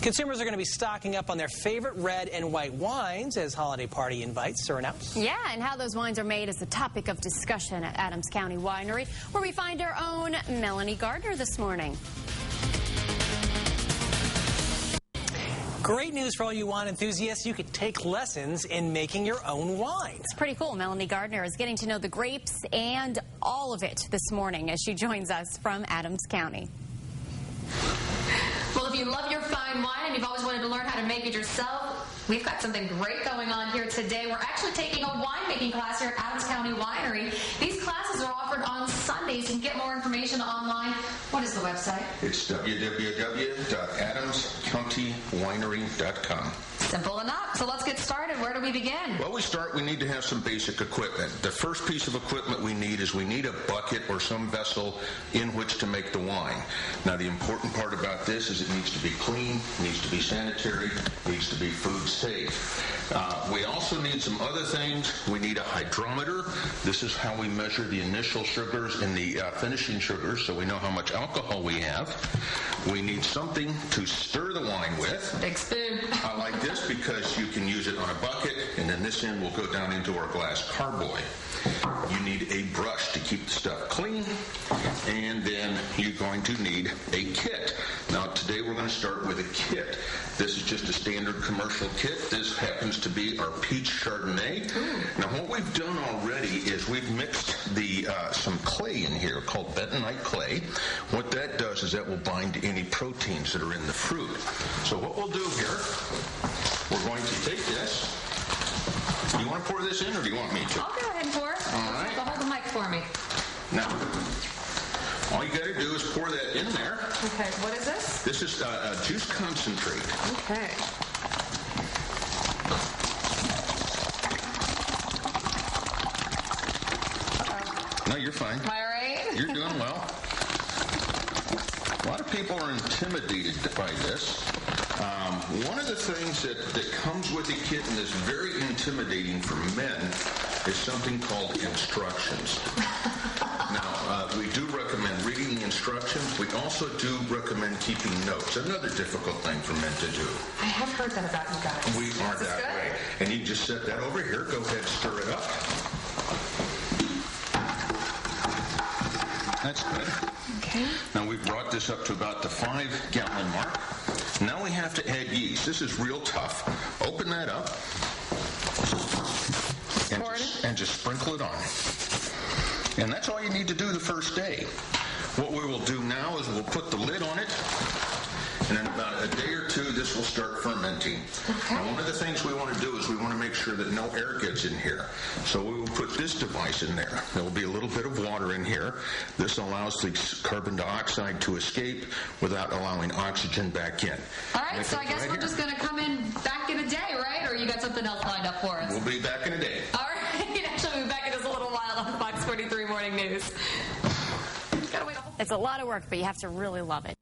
Consumers are going to be stocking up on their favorite red and white wines as holiday party invites are announced. Yeah, and how those wines are made is the topic of discussion at Adams County Winery, where we find our own Melanie Gardner this morning. Great news for all you wine enthusiasts. You could take lessons in making your own wine. It's pretty cool. Melanie Gardner is getting to know the grapes and all of it this morning as she joins us from Adams County. Well, if you love your fine wine and you've always wanted to learn how to make it yourself, we've got something great going on here today. We're actually taking a winemaking class here at Adams County Winery. These classes are offered on Sundays. You can get more information online. What is the website? It's www.adamscountywinery.com. Simple enough. So let's get started. Where do we begin? Well, we need to have some basic equipment. The first piece of equipment we need a bucket or some vessel in which to make the wine. Now, the important part about this is it needs to be clean, needs to be sanitary, needs to be food safe. We also need some other things. We need a hydrometer. This is how we measure the initial sugars and the finishing sugars so we know how much alcohol we have. We need something to stir the wine with. Big spoon. I like this because you can use it on a bucket, and then this end will go down into our glass carboy. You need a brush to keep the stuff clean, and then you're going to need a kit. Now, today we're going to start with a kit. This is just a standard commercial kit. This happens to be our peach Chardonnay. Now, what we've done already is we've mixed some clay in here called bentonite clay. What that does is that will bind any proteins that are in the fruit. So what we'll do here, we're going to take this. Do you want to pour this in, or do you want me to? I'll go ahead and pour. All right. So hold the mic for me. Now, all you got to do is pour that in there. Okay, what is this? This is juice concentrate. Okay. No, you're fine. Am I all right? You're doing well. A lot of people are intimidated by this. One of the things that comes with a kit and is very intimidating for men is something called instructions. Now, we do recommend reading the instructions. We also do recommend keeping notes. Another difficult thing for men to do. I have heard that about you guys. We are Is this that good? way. And you just set that over here. Go ahead, stir it up. That's good. Okay. Now we've brought this up to about the 5-gallon mark. Now we have to add yeast. This is real tough. Open that up and just sprinkle it on. And that's all you need to do the first day. What we will do now is we'll put the lid on it, and in about a day or two, this will start fermenting. Okay. Now, one of the things we want to do is we want to make sure that no air gets in here. So we will put this device in there. There will be a little bit of water in here. This allows the carbon dioxide to escape without allowing oxygen back in. All right, so I guess we're just going to come in back in a day, right? Or you got something else lined up for us? We'll be back in a day. All right. Actually, we'll be back in just a little while on Fox 43 Morning News. It's a lot of work, but you have to really love it.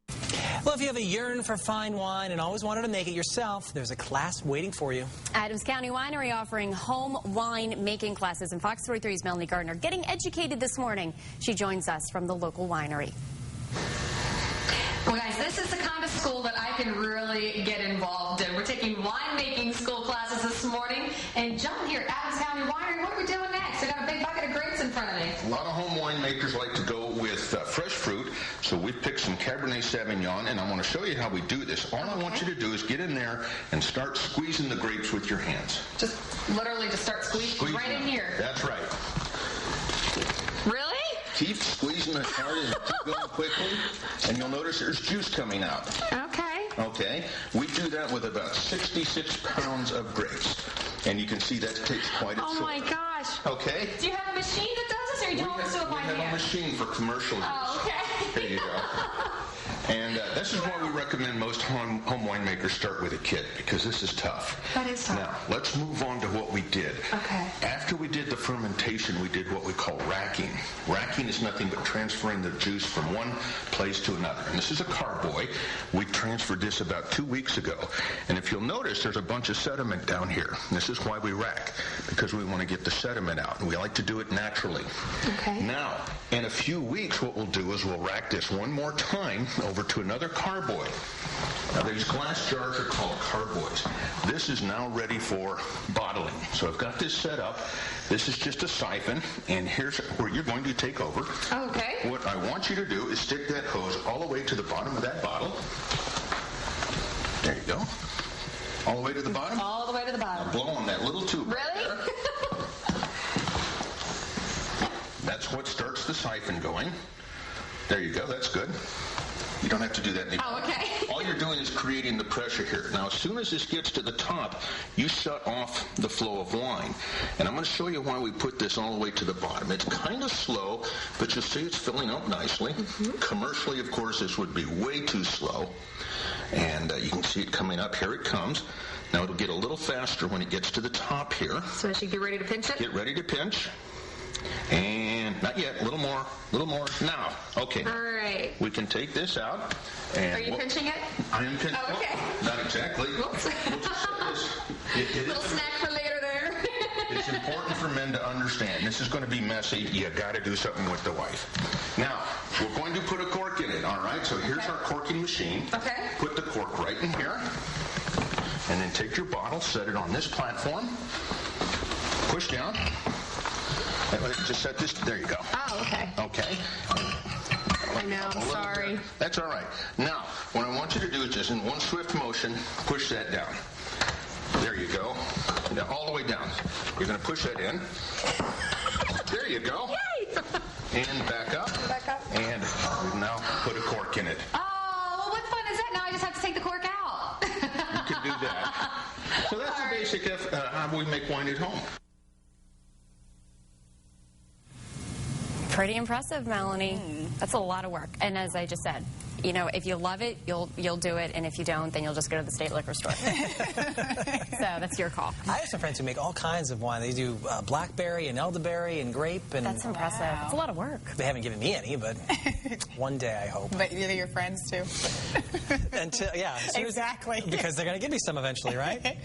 Well, if you have a yearn for fine wine and always wanted to make it yourself, there's a class waiting for you. Adams County Winery offering home wine making classes, and Fox 43's Melanie Gardner getting educated this morning. She joins us from the local winery. Well, guys, this is the kind of school that I can really get involved in. We're taking winemaking school classes this morning. And John here at Adams County Winery, what are we doing next? I got a big bucket of grapes in front of me. A lot of home winemakers like to go with fresh fruit, so we've picked some Cabernet Sauvignon, and I want to show you how we do this. All I want you to do is get in there and start squeezing the grapes with your hands. Just literally just start squeezing right in here. That's right. Really? Keep squeezing as hard and keep going quickly, and you'll notice there's juice coming out. Okay. Okay? We do that with about 66 pounds of grapes, and you can see that takes quite a Oh, my gosh. Okay? Do you have a machine that does this, or you don't do it by hand? We have a machine for commercial use. Oh, okay. There you go. And this is why we recommend most home winemakers start with a kit, because this is tough. That is tough. Now, let's move on to what we did. Okay. After we did the fermentation, we did what we call racking. Racking is nothing but transferring the juice from one place to another. And this is a carboy. We transferred this about 2 weeks ago. And if you'll notice, there's a bunch of sediment down here. And this is why we rack, because we want to get the sediment out. And we like to do it naturally. Okay. Now, in a few weeks, what we'll do is we'll rack this one more time over to another carboy. Now, these glass jars are called carboys. This is now ready for bottling. So I've got this set up. This is just a siphon, and here's where you're going to take over. Okay. What I want you to do is stick that hose all the way to the bottom of that bottle. There you go. All the way to the bottom? All the way to the bottom. Now blow on that little tube. Really? Right there. That's what starts the siphon going. There you go. That's good. You don't have to do that anymore. Oh, okay. All you're doing is creating the pressure here. Now, as soon as this gets to the top, you shut off the flow of wine. And I'm going to show you why we put this all the way to the bottom. It's kind of slow, but you'll see it's filling up nicely. Mm-hmm. Commercially, of course, this would be way too slow. And you can see it coming up. Here it comes. Now, it'll get a little faster when it gets to the top here. So I should get ready to pinch it? Get ready to pinch. And not yet. A little more. Now. Okay. All right. We can take this out. And are you pinching it? I am pinching. Oh, okay. Not exactly. Whoops. We'll just set this. Little snack for later there. It's important for men to understand. This is going to be messy. You got to do something with the wife. Now, we're going to put a cork in it. All right. So here's our corking machine. Okay. Put the cork right in here. And then take your bottle, set it on this platform. Push down. Just set this, there you go. Oh, okay. Okay. I know, I'm sorry. That's all right. Now, what I want you to do is just in one swift motion, push that down. There you go. Now, all the way down. You're going to push that in. There you go. Yay! And back up. Back up. And we've now put a cork in it. Oh, well, what fun is that? Now I just have to take the cork out. You can do that. So that's the basic how we make wine at home. Pretty impressive, Melanie. That's a lot of work. And as I just said, you know, if you love it, you'll do it, and if you don't, then you'll just go to the state liquor store. So that's your call. I have some friends who make all kinds of wine. They do blackberry and elderberry and grape. And That's impressive. Wow. It's a lot of work. They haven't given me any, but one day I hope. But they're your friends too. Until, yeah. Exactly. Because they're going to give me some eventually, right?